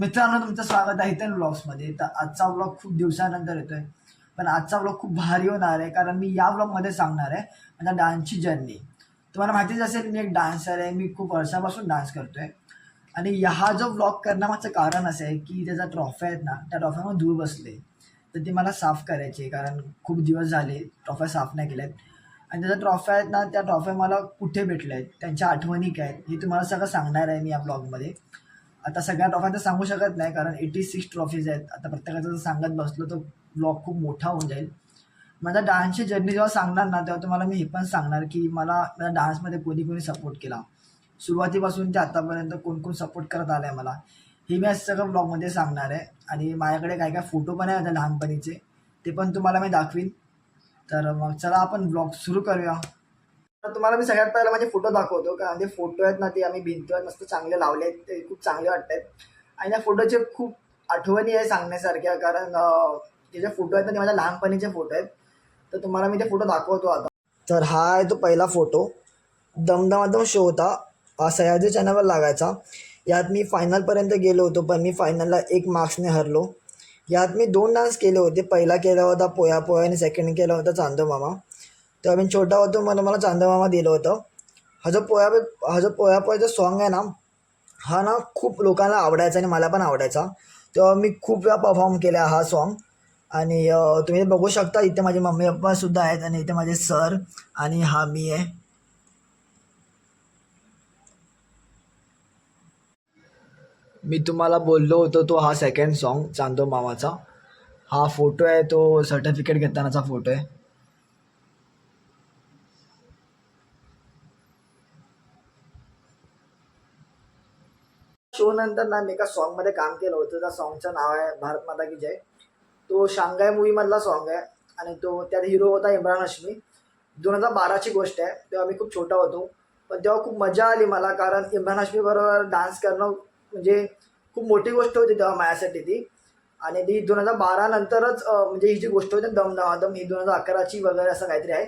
मित्रांनो, तुमचं स्वागत आहे इथं व्लॉग्समध्ये. तर आजचा व्लॉग खूप दिवसानंतर येतोय, पण आजचा व्लॉग खूप भारी होणार आहे, कारण मी या व्लॉगमध्ये सांगणार आहे माझ्या डान्सची जर्नी. तुम्हाला माहितीच असेल, मी एक डान्सर आहे. मी खूप वर्षापासून डान्स करतोय आणि हा जो व्लॉग करण्यामागचं कारण असं आहे की त्याचा ट्रॉफी आहेत ना, त्या ट्रॉफ्यामध्ये धूळ बसले, तर ती मला साफ करायची, कारण खूप दिवस झाले ट्रॉफ्या साफ नाही केल्यात. आणि त्याच्या ट्रॉफ्या आहेत ना, त्या ट्रॉफ्या मला कुठे भेटल्या आहेत, त्यांच्या आठवणी काय आहेत, हे तुम्हाला सगळं सांगणार आहे मी या ब्लॉगमध्ये. आता सगळ्या ट्रॉफ्या तर सांगू शकत नाही, कारण 86 ट्रॉफीज आहेत. आता प्रत्येकाचं जर सांगत बसलो तर ब्लॉग खूप मोठा होऊन जाईल. माझा डान्सची जर्नी जेव्हा सांगणार ना, तेव्हा तुम्हाला मी हे पण सांगणार की मला माझ्या डान्समध्ये कोणी कोणी सपोर्ट केला, सुरुवातीपासून ते आतापर्यंत कोण कोण सपोर्ट करत आलं आहे मला, हे मी आज सगळं ब्लॉगमध्ये सांगणार आहे. आणि माझ्याकडे काय काय फोटो पण आहे माझ्या लहानपणीचे, ते पण तुम्हाला मी दाखवीन. तर मग चला आपण ब्लॉग सुरू करूया. तर तुम्हाला मी सगळ्यात पहिला माझे फोटो दाखवतो, कारण ते फोटो आहेत ना, ते आम्ही भिंतीवर मस्त चांगले लावले आहेत, ते खूप चांगले वाटत आहेत. आणि त्या फोटोचे खूप आठवणी आहे सांगण्यासारख्या, कारण ते जे फोटो आहेत ना, ते माझ्या लहानपणीचे फोटो आहेत. तर तुम्हाला मी ते फोटो दाखवतो आता. तर हा आहे तो पहिला फोटो. दमदमादम शो होता, हा सह्याद्री चॅनलवर लागायचा. यात मी फायनलपर्यंत गेलो होतो, पण मी फायनलला 1 मार्क्सने हरलो. यात मी 2 डान्स केले होते. पहिला केला होता पोया पोया आणि सेकंड केला होता चांदो मामा. तेव्हा मी छोटा होतो, मला चांदो मामा दिलं होतं. हा जो पोया पोयाचा सॉन्ग आहे ना, हा ना खूप लोकांना आवडायचा आणि मला पण आवडायचा. तेव्हा मी खूप वेळा परफॉर्म केला हा सॉन्ग. आणि तुम्ही बघू शकता, इथे माझे मम्मी पप्पासुद्धा आहेत आणि इथे माझे सर आणि हा मी आहे. मी तुम्हाला बोललो होतो तो हा सेकंड सॉन्ग चांदो मामाचा. हा फोटो आहे, तो सर्टिफिकेट घेतानाचा फोटो आहे. शो नंतर ना मी एका सॉन्गमध्ये काम केलं होतं. त्या सॉन्गचं नाव आहे भारत माता की जय. तो शांघाय मूवीमधला सॉन्ग आहे आणि तो त्यात हिरो होता इम्रान हाशमी. 2012ची गोष्ट आहे. तेव्हा मी खूप छोटा होतो, पण तेव्हा खूप मजा आली मला, कारण इम्रान हाशमी बरोबर डान्स करणं म्हणजे खूप मोठी गोष्ट होती तेव्हा माझ्यासाठी ती. आणि ती 2012 नंतरच म्हणजे ही जी गोष्ट होती दम दमादम, ही 2011ची वगैरे असं काहीतरी आहे.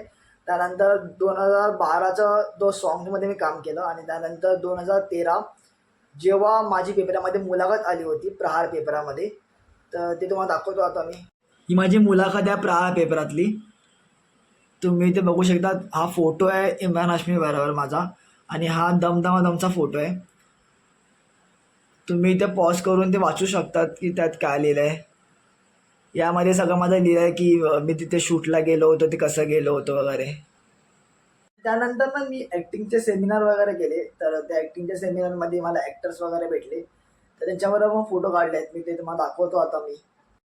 त्यानंतर 2012चा तो सॉन्गमध्ये मी काम केलं. आणि त्यानंतर 2013 जेव्हा माझी पेपरामध्ये मुलाखत आली होती, प्रहार पेपरामध्ये, तर ते तुम्हाला दाखवतो आता मी. ही माझी मुलाखत आहे प्रहार पेपरातली. तुम्ही इथे बघू शकता, हा फोटो आहे इम्रान हाशमी बरोबर माझा, आणि हा दमदमादमचा फोटो आहे. तुम्ही इथे पॉज करून ते वाचू शकतात की त्यात काय लिहिलं आहे. यामध्ये सगळं माझं लिहिलं आहे की मी तिथे शूटला गेलो होतो, ते कसं गेलो होतो वगैरे. त्यानंतर ना मी ॲक्टिंगचे सेमिनार वगैरे केले. तर त्या ॲक्टिंगच्या सेमिनारमध्ये मला ॲक्टर्स वगैरे भेटले, तर त्यांच्याबरोबर मग फोटो काढले आहेत मी, ते तुम्हाला दाखवतो आता मी.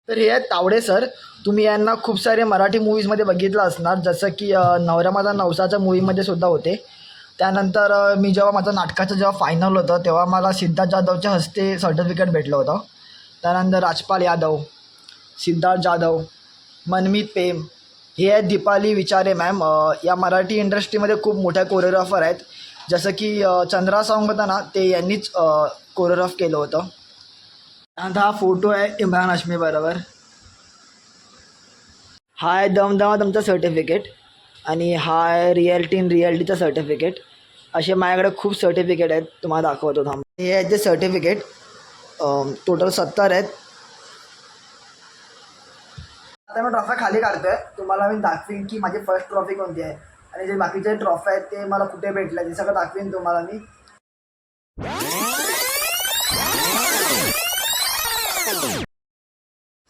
तर हे आहेत तावडे सर. तुम्ही यांना खूप सारे मराठी मूवीजमध्ये बघितलं असणार, जसं की नवरा माझा नवसाच्या मूवीमध्ये सुद्धा होते. त्यानंतर मी जेव्हा माझं नाटकाचं जेव्हा फायनल होतं, तेव्हा मला सिद्धार्थ जाधवच्या हस्ते सर्टिफिकेट भेटलं होतं. त्यानंतर राजपाल यादव, सिद्धार्थ जाधव, मनमीत प्रेम, हे आहेत दीपाली विचारे मॅम. या मराठी इंडस्ट्रीमध्ये खूप मोठ्या कोरिओग्राफर आहेत. जसं की चंद्रा सॉन्ग होता ना, ते यांनीच कोरिओग्राफ केलं होतं. आणि हा फोटो आहे इम्रान हाशमी बरोबर. हा आहे दमदमादमचा सर्टिफिकेट आणि हा आहे रिॲलिटी इन रिॲलिटीचा सर्टिफिकेट. असे माझ्याकडे खूप सर्टिफिकेट आहेत, तुम्हाला दाखवतो थांब. हे आहेत ते सर्टिफिकेट, टोटल 70 आहेत. आता मी ट्रॉफ्या खाली काढतोय, तुम्हाला मी दाखवीन की माझी फर्स्ट ट्रॉफी कोणती आहे, आणि जे बाकीचे ट्रॉफ्या आहेत ते मला कुठे भेटले ते सगळं दाखवीन तुम्हाला मी.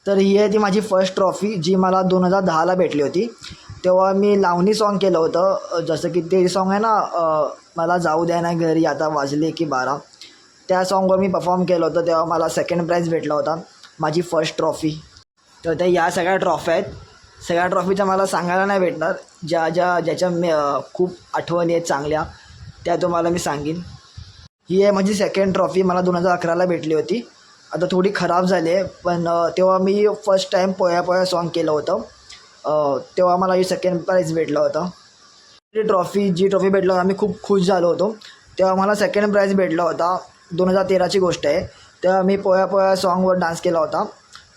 तर ही आहे ती माझी फर्स्ट ट्रॉफी, जी मला 2010ला भेटली होती. तेव्हा मी लावणी सॉन्ग केलं होतं. जसं की ते सॉन्ग आहे ना, मला जाऊ द्या ना घरी आता वाजले की 12, त्या सॉन्गवर मी परफॉर्म केलं होतं. तेव्हा मला सेकंड प्राईज भेटला होता, माझी फर्स्ट ट्रॉफी. तर त्या या सगळ्या ट्रॉफ्या आहेत. सगळ्या ट्रॉफीच्या मला सांगायला नाही भेटणार, ज्याच्या मी खूप आठवणी आहेत चांगल्या, त्या तुम्हाला मी सांगेन. ही आहे माझी सेकंड ट्रॉफी, मला 2011ला भेटली होती. आता थोडी खराब झाली आहे, पण तेव्हा मी फर्स्ट टाईम पोया पोया सॉन्ग केलं होतं. तेव्हा मला ही सेकंड प्राईज भेटलं होतं. जी ट्रॉफी भेटलं होतं, आम्ही खूप खुश झालो होतो. तेव्हा मला सेकंड प्राईज भेटला होता. 2013ची गोष्ट आहे. तेव्हा मी पोया पोया सॉन्गवर डान्स केला होता.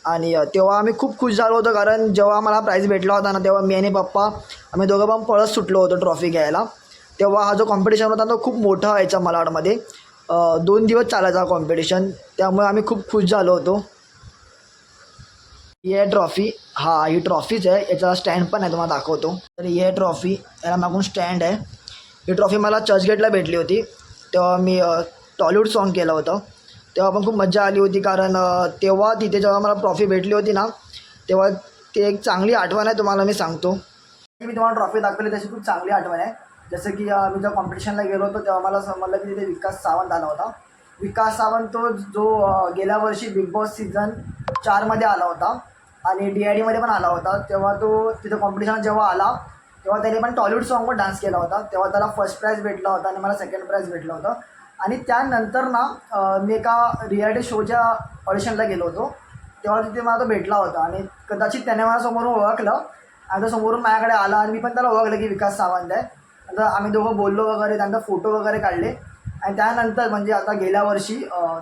आणि तेव्हा आम्ही खूप खुश झालो होतो, कारण जेव्हा मला प्राईज भेटला होता ना, तेव्हा मी आणि पप्पा आम्ही दोघं पण पळत सुटलो होतो ट्रॉफी घ्यायला. तेव्हा हा जो कॉम्पिटिशन होता तो खूप मोठा व्हायचा मलाडमध्ये. 2 दिवस चालायचा कॉम्पिटिशन, त्यामुळे आम्ही खूप खुश झालो होतो. ही आहे ट्रॉफी. ही ट्रॉफीच आहे, याचा स्टँड पण आहे, तुम्हाला दाखवतो. तर ही आहे ट्रॉफी, याला मागून स्टँड आहे. ही ट्रॉफी मला चर्चगेटला भेटली होती, तेव्हा मी टॉलिवूड सॉन्ग केलं होतं. तेव्हा पण खूप मजा आली होती, कारण तेव्हा तिथे जेव्हा मला ट्रॉफी भेटली होती ना, तेव्हा ते एक चांगली आठवण आहे, तुम्हाला मी सांगतो. मी तुम्हाला ट्रॉफी दाखवली त्याची खूप चांगली आठवण आहे. जसं की मी जेव्हा कॉम्पिटिशनला गेलो होतो तेव्हा मला समजलं की तिथे विकास सावंत आला होता. विकास सावंत तो जो गेल्या वर्षी बिग बॉस सीझन 4मध्ये आला होता आणि DIDमध्ये पण आला होता. तेव्हा तो तिथे कॉम्पिटिशन जेव्हा आला तेव्हा त्याने पण टॉलिवूड सॉन्गवर डान्स केला होता. तेव्हा त्याला फर्स्ट प्राईज भेटला होता आणि मला सेकंड प्राईज भेटलं होतं. आणि त्यानंतर ना मी एका रिॲलिटी शोच्या ऑडिशनला गेलो होतो, तेव्हा तिथे मला तो भेटला होता आणि कदाचित त्याने मला समोरून ओळखलं आणि तो समोरून माझ्याकडे आला आणि मी पण त्याला ओळखलं की विकास सावंत आहे. आता आम्ही दोघं बोललो वगैरे, त्यांचा फोटो वगैरे काढले आणि त्यानंतर म्हणजे आता गेल्या वर्षी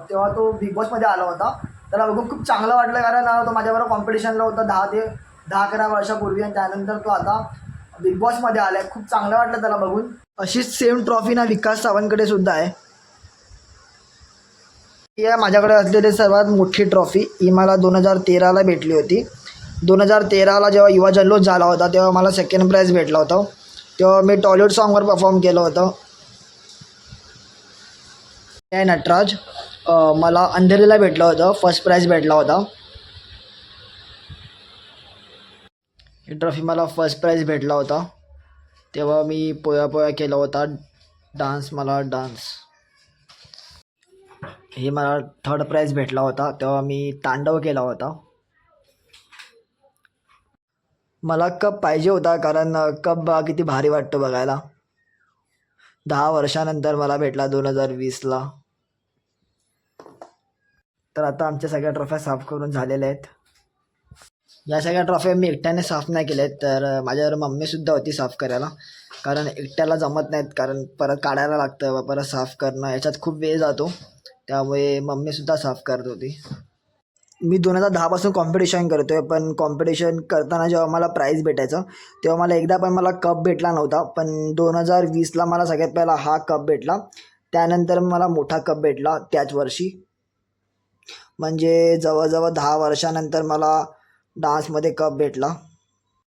तेव्हा तो बिग बॉसमध्ये आला होता. त्याला बघून खूप चांगलं वाटलं, कारण तो माझ्याबरोबर कॉम्पिटिशनला होता 10-11 वर्षापूर्वी आणि त्यानंतर तो आता बिग बॉसमध्ये आला आहे. खूप चांगलं वाटलं त्याला बघून. अशीच सेम ट्रॉफी ना विकास सावंतकडे सुद्धा आहे. ही आहे माझ्याकडे असलेली सर्वात मोठी ट्रॉफी. ही मला 2013ला भेटली होती. 2013ला जेव्हा युवा जल्लोष झाला होता तेव्हा मला सेकंड प्राईज भेटला होता. तेव्हा मी टॉलिवूड सॉन्गवर परफॉर्म केलं होतं. हे नटराज, मला अंधेरीला भेटलं होतं, फर्स्ट प्राईज भेटला होता. ही ट्रॉफी मला फर्स्ट प्राईज भेटला होता. तेव्हा मी पोया पोया केला होता डान्स. हे मला थर्ड प्राईज भेटला होता, तेव्हा मी तांडव केला होता. मला कप पाहिजे होता, कारण कप बघा किती भारी वाटतो बघायला. 10 वर्षानंतर मला भेटला 2020ला. तर आता आमच्या सगळ्या ट्रॉफ्या साफ करून झालेल्या आहेत. या सगळ्या ट्रॉफ्या मी एकट्याने साफ नाही केल्या आहेत, तर माझ्यावर मम्मीसुद्धा होती साफ करायला, कारण एकट्याला जमत नाहीत, कारण परत काढायला लागतं, परत साफ करणं याच्यात खूप वेळ जातो. त्यामुळे मम्मीसुद्धा साफ करत होती. मी 2010पासून कॉम्पिटिशन करतो आहे, पण कॉम्पिटिशन करताना जेव्हा मला प्राईज भेटायचं तेव्हा मला एकदा पण मला कप भेटला नव्हता. पण 2020ला मला सगळ्यात पहिला हा कप भेटला. त्यानंतर मला मोठा कप भेटला त्याच वर्षी. म्हणजे जवळजवळ 10 वर्षानंतर मला डान्समध्ये कप भेटला.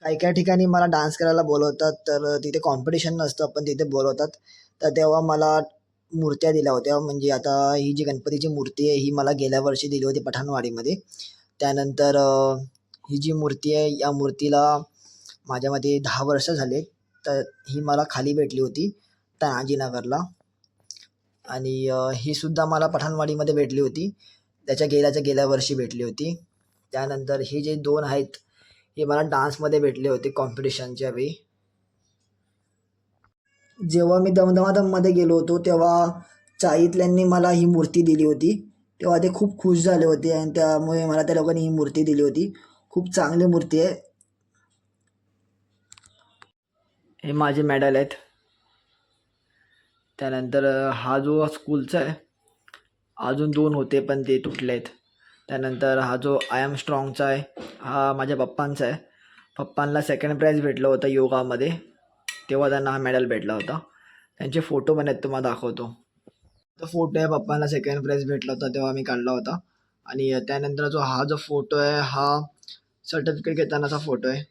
काही काही ठिकाणी मला डान्स करायला बोलवतात, तर तिथे कॉम्पिटिशन नसतं पण तिथे बोलवतात. तर तेव्हा मला मूर्त्या दिल्या होत्या. म्हणजे आता ही जी गणपतीची मूर्ती आहे ही मला गेल्या वर्षी दिली होती पठाणवाडीमध्ये. त्यानंतर ही जी मूर्ती आहे या मूर्तीला माझ्यामध्ये 10 वर्ष झाले. तर ही मला खाली भेटली होती तानाजीनगरला. आणि ही सुद्धा मला पठाणवाडीमध्ये भेटली होती, गेल्या वर्षी भेटली होती. त्यानंतर हे जे 2 आहेत हे मला डान्समध्ये भेटले होते कॉम्पिटिशनच्या वेळी. जेव्हा मी दमदमादममध्ये गेलो होतो तेव्हा चाळीतल्यांनी मला ही मूर्ती दिली होती. तेव्हा ते खूप खुश झाले होते आणि त्यामुळे मला त्या लोकांनी ही मूर्ती दिली होती. खूप चांगली मूर्ती आहे. हे माझे मेडल आहेत. त्यानंतर हा जो स्कूलचा आहे, अजून 2 होते पण ते तुटले आहेत. त्यानंतर हा जो आय एम स्ट्रॉंगचा आहे हा माझ्या पप्पांचा आहे. पप्पांना सेकंड प्राईज भेटलं होतं योगामध्ये, तेव्हा त्यांना हा मेडल भेटला होता. त्यांचे फोटो पण आहेत, तुम्हाला दाखवतो. तो फोटो आहे, पप्पांना सेकंड प्राईज भेटला होता तेव्हा मी काढला होता. आणि त्यानंतर हा जो फोटो आहे हा सर्टिफिकेट घेतानाचा फोटो आहे.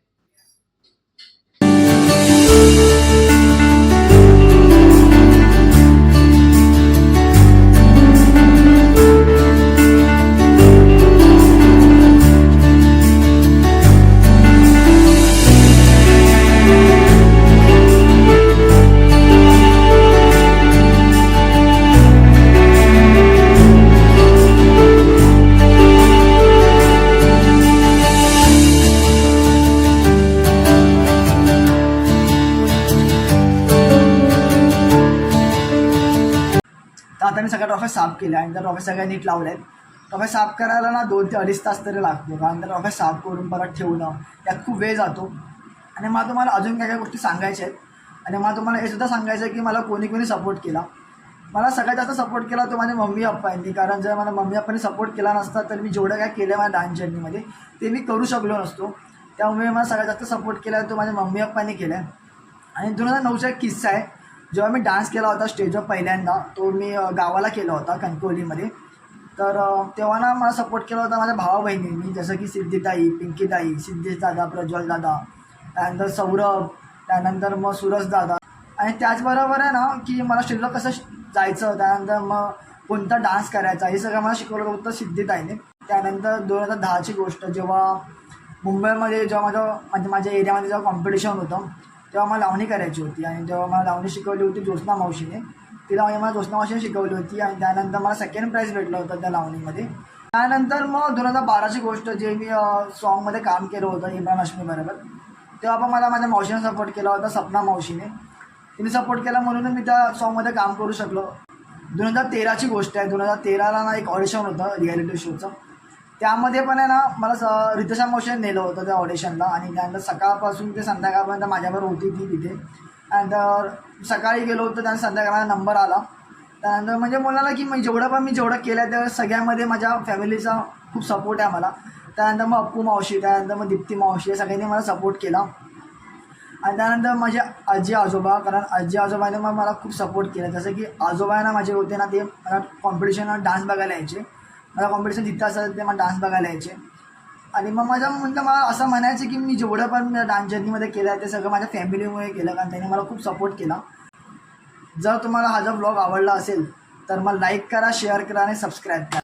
तर आता मी सगळ्या ट्रॉफ्या साफ केल्या आणि त्या ट्रॉफ्या सगळ्या नीट लावल्या आहेत. ट्रॉफ्या साफ करायला ना 2 ते 2.5 तास तरी लागतो, कारण त्या ट्रॉफ्या साफ करून परत ठेवणं त्यात खूप वेळ जातो. आणि मला तुम्हाला अजून काय काय गोष्टी सांगायच्या आहेत. आणि मला तुम्हाला हे सुद्धा सांगायचं आहे की मला कोणी कोणी सपोर्ट केला. मला सगळ्यात जास्त सपोर्ट केला तो माझ्या मम्मी पप्पांनी, कारण जर मला मम्मी पप्पांनी सपोर्ट केला नसता तर मी जेवढं काय केलं माझ्या डान्स जर्नीमध्ये ते मी करू शकलो नसतो. त्यामुळे मला सगळ्यात जास्त सपोर्ट केला तो माझ्या मम्मी पप्पांनी केला आहे. आणि 2009चा एक किस्सा आहे. जेव्हा मी डान्स केला होता स्टेजवर पहिल्यांदा, तो मी गावाला केला होता कणकवलीमध्ये. तर तेव्हा ना मला सपोर्ट केला होता माझ्या भावा बहिणींनी, जसं की सिद्धीताई, पिंकीताई, सिद्धेश दादा, प्रज्वल दादा, त्यानंतर सौरभ, त्यानंतर मग सूरज दादा. आणि त्याचबरोबर आहे ना की मला स्टेजवर कसं जायचं, त्यानंतर मग कोणता डान्स करायचा, हे सगळं मला शिकवलं होतं सिद्धीताईने. त्यानंतर 2010ची गोष्ट, जेव्हा मुंबईमध्ये जेव्हा माझ्या एरियामध्ये जेव्हा कॉम्पिटिशन होतं, तेव्हा मला लावणी करायची होती. आणि तेव्हा मला लावणी शिकवली होती ज्योत्स्ना मावशीने. तिला मला ज्योत्स्ना मावशीने शिकवली होती. आणि त्यानंतर मला सेकंड प्राईज भेटलं होतं त्या लावणीमध्ये. त्यानंतर मग 2012ची गोष्ट, जे मी सॉन्गमध्ये काम केलं होतं इम्रान हाशमी बरोबर, तेव्हा पण मला माझ्या मावशीने सपोर्ट केला होता, सपना मावशीने. तिने सपोर्ट केला म्हणून मी त्या सॉन्गमध्ये काम करू शकलो. 2013ची गोष्ट आहे. 2013ला ना एक ऑडिशन होतं रिॲलिटी शोचं. त्यामध्ये पण आहे ना मला रितेशा मावशीने नेलं होतं त्या ऑडिशनला. आणि त्यानंतर सकाळपासून ते संध्याकाळपर्यंत माझ्याबरोबर होती ती तिथे. त्यानंतर सकाळी गेलो होतो, त्यानंतर संध्याकाळला नंबर आला. त्यानंतर म्हणजे बोलला की मी जेवढं केलं आहे, त्या सगळ्यामध्ये माझ्या फॅमिलीचा खूप सपोर्ट आहे मला. त्यानंतर मग अप्पू मावशी, त्यानंतर मग दीप्ती मावशी, या सगळ्यांनी मला सपोर्ट केला. आणि त्यानंतर माझे आजी आजोबा, कारण आजी आजोबाने मग मला खूप सपोर्ट केला. जसं की आजोबांना माझे होते ना, ते मला कॉम्पिटिशनला डान्स बघायला यायचे. मला कॉम्पिटिशन जिथं असेल ते मला डान्स बघायला यायचे. आणि मग मला असं म्हणायचं की मी जेवढं पण डान्स जर्नीमध्ये केलं आहे ते सगळं माझ्या फॅमिलीमुळे केलं, कारण त्यांनी मला खूप सपोर्ट केला. जर तुम्हाला हा जो ब्लॉग आवडला असेल तर मला लाईक करा, शेअर करा आणि सबस्क्राईब करा.